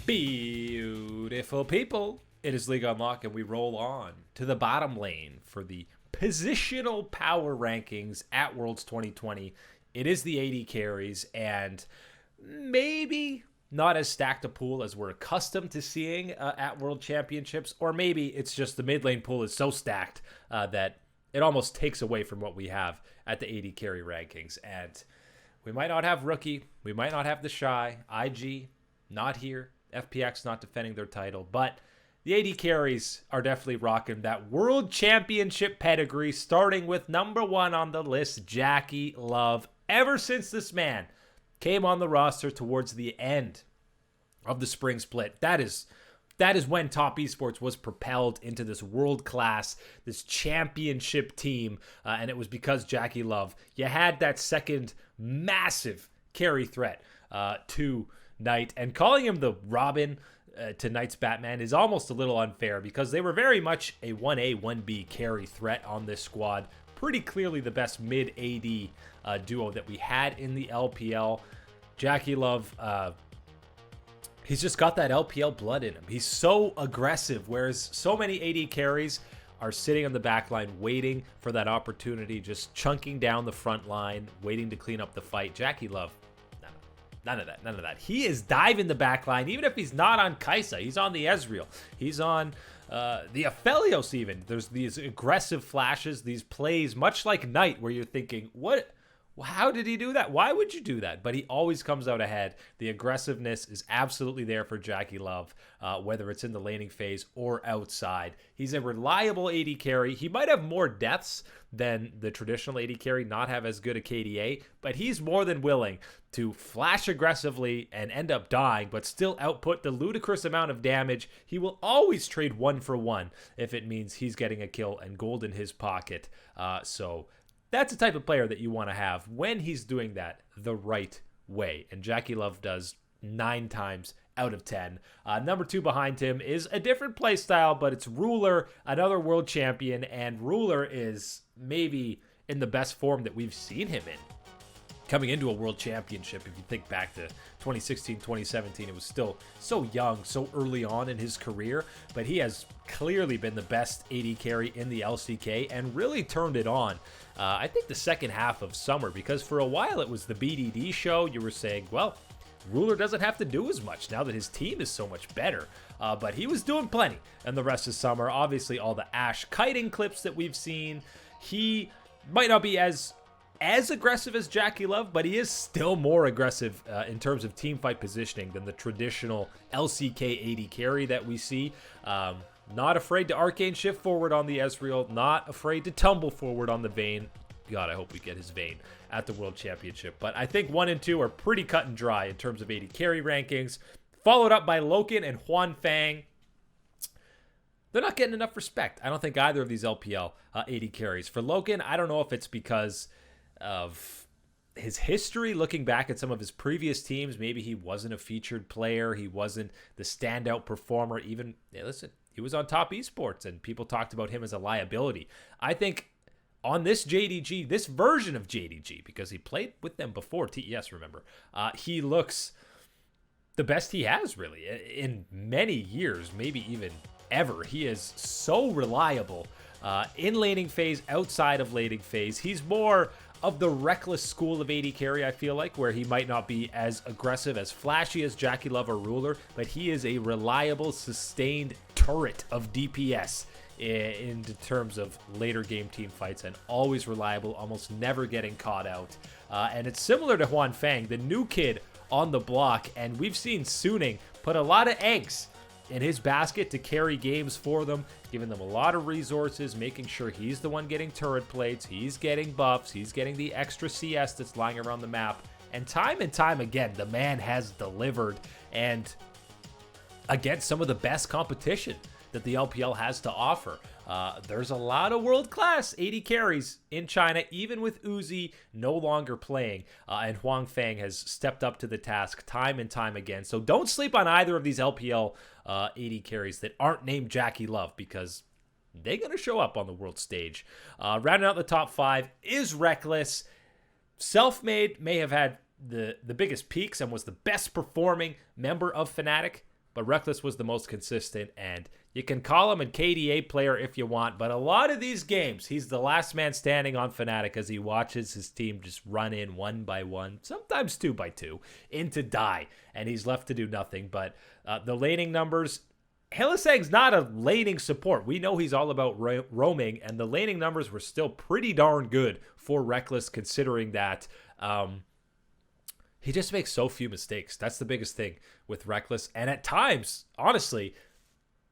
Beautiful people, it is League Unlock, and we roll on to the bottom lane for the positional power rankings at Worlds 2020. It is the AD carries, and maybe not as stacked a pool as we're accustomed to seeing at World Championships, or maybe it's just the mid lane pool is so stacked that it almost takes away from what we have at the AD carry rankings. And we might not have Rookie, we might not have the Shy, IG not here, FPX not defending their title, but the AD carries are definitely rocking that World Championship pedigree, starting with number one on the list, Jackie Love. Ever since this man came on the roster towards the end of the spring split, that is when Top Esports was propelled into this world-class, this championship team, and it was because Jackie Love. You had that second massive carry threat to Knight, and calling him the Robin to Knight's Batman is almost a little unfair because they were very much a 1A, 1B carry threat on this squad. Pretty clearly the best mid-AD duo that we had in the LPL. Jackie Love, he's just got that LPL blood in him. He's so aggressive, whereas so many AD carries are sitting on the back line waiting for that opportunity, just chunking down the front line, waiting to clean up the fight. Jackie Love, none of that. He is diving the back line, even if he's not on Kai'Sa. He's on the Ezreal. He's on the Aphelios even. There's these aggressive flashes, these plays, much like Knight, where you're thinking, what? How did he do that? Why would you do that? But he always comes out ahead. The aggressiveness is absolutely there for Jackie Love, whether it's in the laning phase or outside. He's a reliable AD carry. He might have more deaths than the traditional AD carry, not have as good a KDA, but he's more than willing to flash aggressively and end up dying, but still output the ludicrous amount of damage. He will always trade 1-for-1 if it means he's getting a kill and gold in his pocket. So that's the type of player that you want to have when he's doing that the right way. And Jackie Love does 9 times out of 10. Number 2 behind him is a different play style, but it's Ruler, another world champion. And Ruler is maybe in the best form that we've seen him in. Coming into a world championship, if you think back to 2016, 2017, it was still so young, so early on in his career, but he has clearly been the best AD carry in the LCK and really turned it on. I think the second half of summer, because for a while it was the BDD show. You were saying, well, Ruler doesn't have to do as much now that his team is so much better. But he was doing plenty in the rest of summer. Obviously, all the Ashe kiting clips that we've seen. He might not be as aggressive as Jackie Love, but he is still more aggressive in terms of team fight positioning than the traditional LCK AD carry that we see. Not afraid to arcane shift forward on the Ezreal, not afraid to tumble forward on the Vayne. God, I hope we get his Vayne at the World Championship. But I think 1 and 2 are pretty cut and dry in terms of AD carry rankings. Followed up by Loken and Huan Fang. They're not getting enough respect. I don't think either of these LPL AD carries. For Loken, I don't know if it's because of his history, looking back at some of his previous teams. Maybe he wasn't a featured player. He wasn't the standout performer. Even, listen, he was on Top Esports, and people talked about him as a liability. I think on this JDG, this version of JDG, because he played with them before TES, remember, he looks the best he has, really, in many years, maybe even ever. He is so reliable in laning phase, outside of laning phase. He's more of the reckless school of AD carry, I feel like, where he might not be as aggressive, as flashy as Jackie Love or Ruler, but he is a reliable, sustained turret of DPS in terms of later game team fights, and always reliable, almost never getting caught out. And it's similar to Huan Fang, the new kid on the block, and we've seen Suning put a lot of eggs in his basket to carry games for them, giving them a lot of resources, making sure he's the one getting turret plates, he's getting buffs, he's getting the extra CS that's lying around the map. And time again, the man has delivered, and against some of the best competition that the LPL has to offer. There's a lot of world-class AD carries in China, even with Uzi no longer playing, and Huang Fang has stepped up to the task time and time again. So don't sleep on either of these LPL AD carries that aren't named Jackie Love, because they're going to show up on the world stage. Rounding out the top 5 is Reckless. Selfmade may have had the biggest peaks and was the best performing member of Fnatic, but Reckless was the most consistent, and you can call him a KDA player if you want, but a lot of these games, he's the last man standing on Fnatic as he watches his team just run in one by one, sometimes two by two, into die, and he's left to do nothing. But the laning numbers, Hylissang's not a laning support. We know he's all about roaming, and the laning numbers were still pretty darn good for Reckless, considering that he just makes so few mistakes. That's the biggest thing with Reckless, and at times, honestly,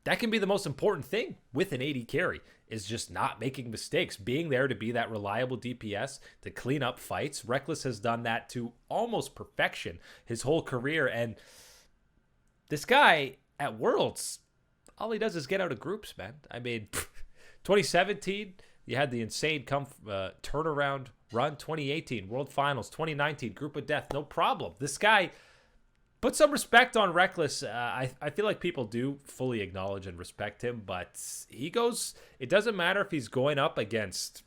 that can be the most important thing with an AD carry, is just not making mistakes, being there to be that reliable DPS, to clean up fights. Reckless has done that to almost perfection his whole career, and this guy at Worlds, all he does is get out of groups, man. I mean, 2017, you had the insane turnaround run. 2018, World Finals. 2019, Group of Death, no problem. This guy, put some respect on Reckless. I feel like people do fully acknowledge and respect him, but he goes, it doesn't matter if he's going up against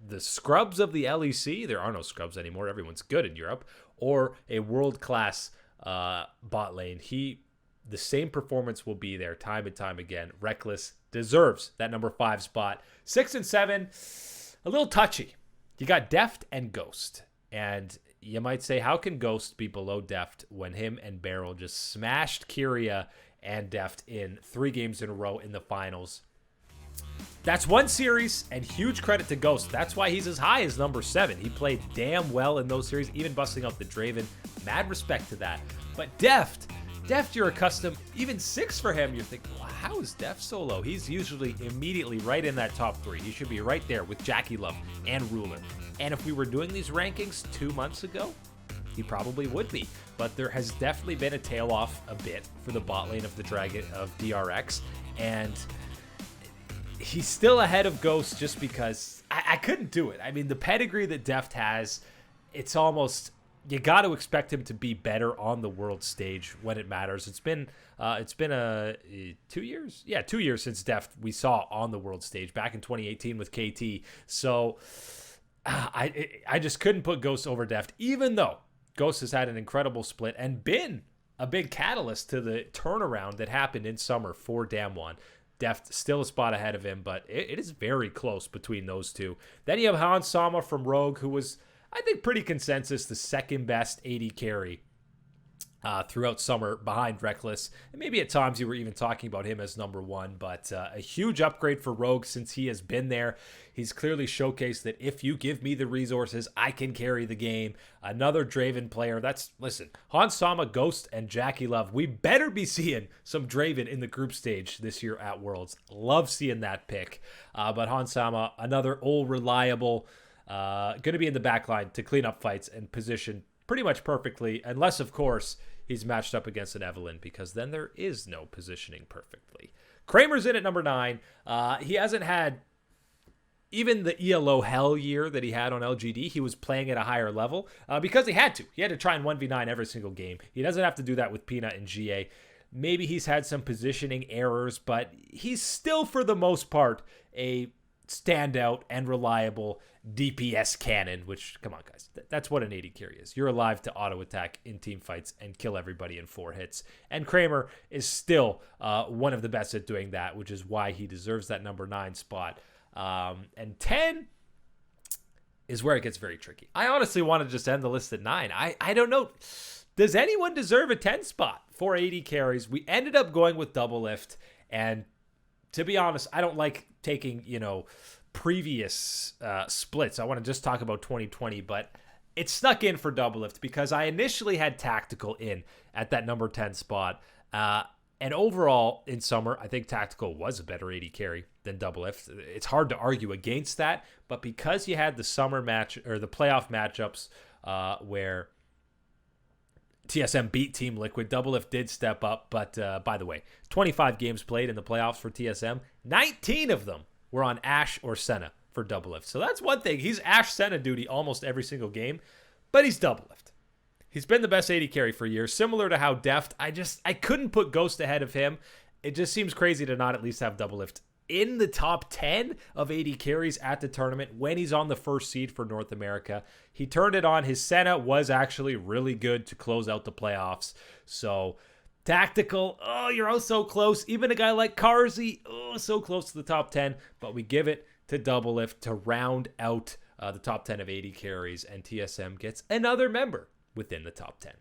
the scrubs of the LEC. There are no scrubs anymore. Everyone's good in Europe. Or a world-class bot lane. The same performance will be there time and time again. Reckless deserves that number 5 spot. 6 and 7, a little touchy. You got Deft and Ghost. And you might say, how can Ghost be below Deft when him and Beryl just smashed Kyria and Deft in 3 games in a row in the finals? That's one series, and huge credit to Ghost. That's why he's as high as number 7. He played damn well in those series, even busting out the Draven. Mad respect to that. But Deft, you're accustomed, even 6 for him, you're thinking, well, how is Deft so low? He's usually immediately right in that top 3. He should be right there with Jackie Love and Ruler. And if we were doing these rankings 2 months ago, he probably would be. But there has definitely been a tail off a bit for the bot lane of the Dragon of DRX. And he's still ahead of Ghost just because I couldn't do it. I mean, the pedigree that Deft has, it's almost, you got to expect him to be better on the world stage when it matters. It's been 2 years? Yeah, 2 years since Deft we saw on the world stage back in 2018 with KT. So I just couldn't put Ghost over Deft, even though Ghost has had an incredible split and been a big catalyst to the turnaround that happened in summer for Damwon. Deft still a spot ahead of him, but it is very close between those two. Then you have Hans Sama from Rogue, who was, I think, pretty consensus the second best AD carry throughout summer behind Reckless. And maybe at times you were even talking about him as number 1, but a huge upgrade for Rogue since he has been there. He's clearly showcased that if you give me the resources, I can carry the game. Another Draven player. Listen, Hans Sama, Ghost, and Jackie Love. We better be seeing some Draven in the group stage this year at Worlds. Love seeing that pick. But Hans Sama, another old reliable, going to be in the back line to clean up fights and position pretty much perfectly, unless, of course, he's matched up against an Evelynn, because then there is no positioning perfectly. Kramer's in at number 9. He hasn't had even the ELO hell year that he had on LGD. He was playing at a higher level because he had to. He had to try and 1v9 every single game. He doesn't have to do that with Peanut and GA. Maybe he's had some positioning errors, but he's still, for the most part, a standout and reliable DPS cannon, which, come on, guys, that's what an AD carry is. You're alive to auto attack in team fights and kill everybody in 4 hits. And Kramer is still one of the best at doing that, which is why he deserves that number 9 spot. And 10 is where it gets very tricky. I honestly want to just end the list at 9. I don't know. Does anyone deserve a 10 spot for AD carries? We ended up going with Doublelift, and to be honest, I don't like taking, previous splits. I want to just talk about 2020, but it snuck in for Doublelift because I initially had Tactical in at that number 10 spot. And overall, in summer, I think Tactical was a better AD carry than Doublelift. It's hard to argue against that, but because you had the summer match or the playoff matchups where TSM beat Team Liquid, Doublelift did step up. But by the way, 25 games played in the playoffs for TSM, 19 of them were on Ashe or Senna for Doublelift. So that's one thing. He's Ashe Senna duty almost every single game, but he's Doublelift. He's been the best AD carry for years, similar to how Deft, I couldn't put Ghost ahead of him. It just seems crazy to not at least have Doublelift in the top 10 of AD carries at the tournament when he's on the first seed for North America. He turned it on. His Senna was actually really good to close out the playoffs. So Tactical, oh, you're oh so close. Even a guy like Carzy, oh, so close to the top 10. But we give it to Doublelift to round out the top 10 of AD carries, and TSM gets another member within the top 10.